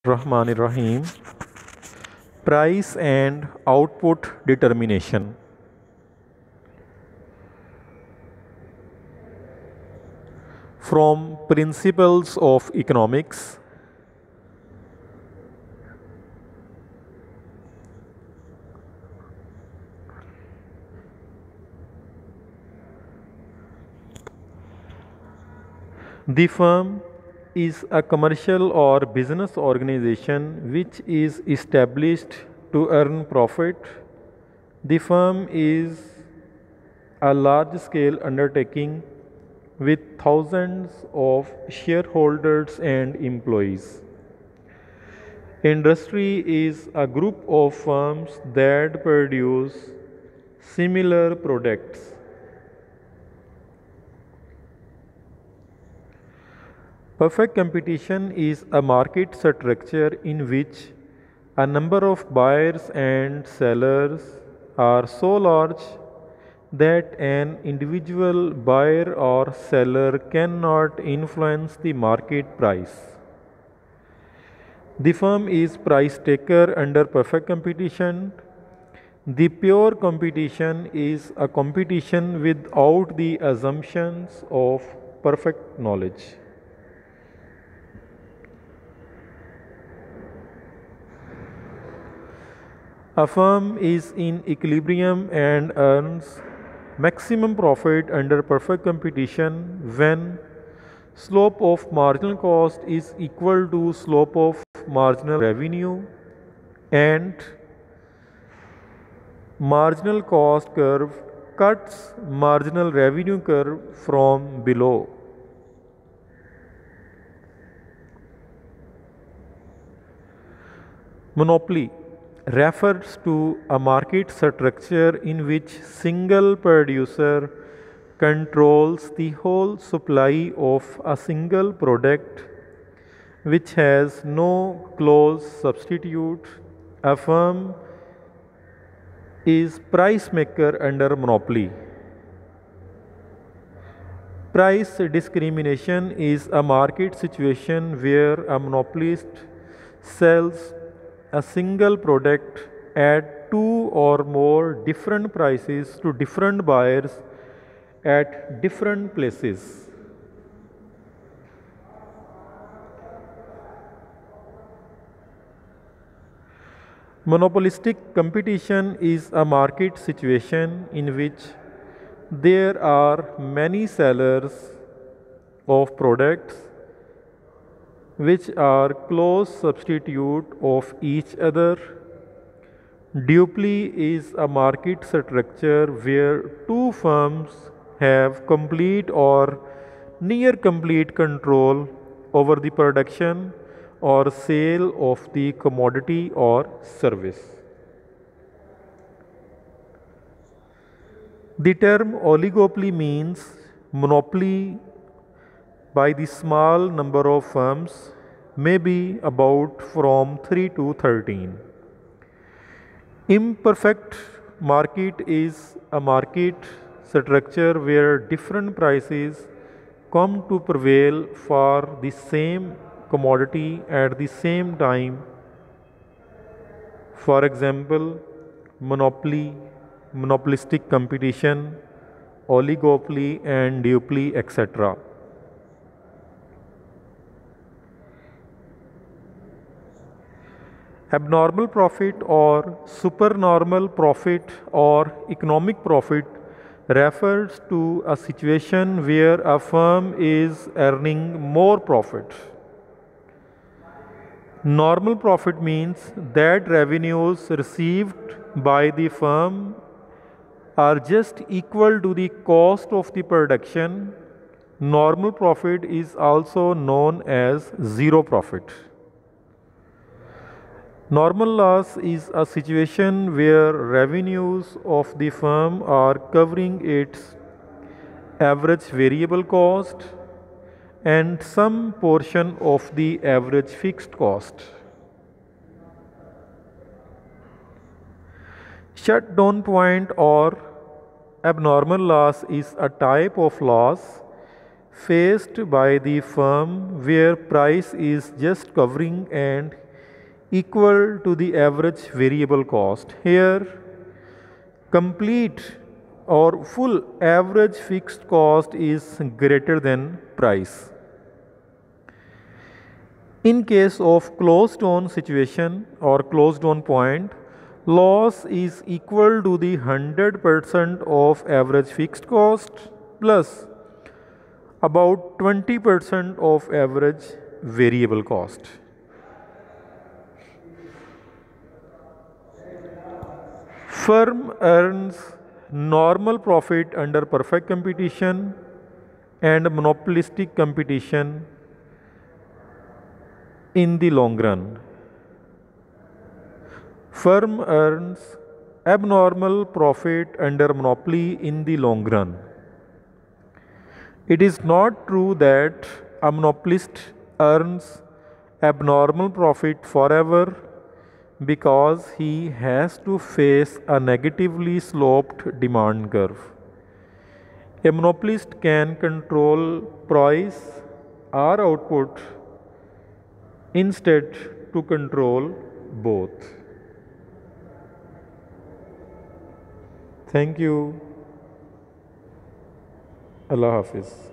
Rahmanir Rahim. Price and output determination. From principles of economics. The firm is a commercial or business organization which is established to earn profit. The firm is a large scale undertaking with thousands of shareholders and employees. Industry is a group of firms that produce similar products. Perfect competition is a market structure in which a number of buyers and sellers are so large that an individual buyer or seller cannot influence the market price. The firm is price taker under perfect competition. The pure competition is a competition without the assumptions of perfect knowledge. A firm is in equilibrium and earns maximum profit under perfect competition when slope of marginal cost is equal to slope of marginal revenue and marginal cost curve cuts marginal revenue curve from below. Monopoly refers to a market structure in which single producer controls the whole supply of a single product which has no close substitute. A firm is price maker under monopoly. Price discrimination is a market situation where a monopolist sells a single product at two or more different prices to different buyers at different places. Monopolistic competition is a market situation in which there are many sellers of products which are close substitute of each other. Duopoly is a market structure where two firms have complete or near complete control over the production or sale of the commodity or service. The term oligopoly means monopoly by the small number of firms, may be about from 3 to 13. Imperfect market is a market structure where different prices come to prevail for the same commodity at the same time. For example, monopoly, monopolistic competition, oligopoly, and duopoly, etc. Abnormal profit or supernormal profit or economic profit refers to a situation where a firm is earning more profit. Normal profit means that revenues received by the firm are just equal to the cost of the production. Normal profit is also known as zero profit. Normal loss is a situation where revenues of the firm are covering its average variable cost and some portion of the average fixed cost. Shutdown point or abnormal loss is a type of loss faced by the firm where price is just covering and equal to the average variable cost. Here, complete or full average fixed cost is greater than price. In case of closed on situation or closed on point, loss is equal to the 100% of average fixed cost plus about 20% of average variable cost. Firm earns normal profit under perfect competition and monopolistic competition in the long run. Firm earns abnormal profit under monopoly in the long run. It is not true that a monopolist earns abnormal profit forever because he has to face a negatively sloped demand curve. A monopolist can control price or output instead to control both. Thank you. Allah Hafiz.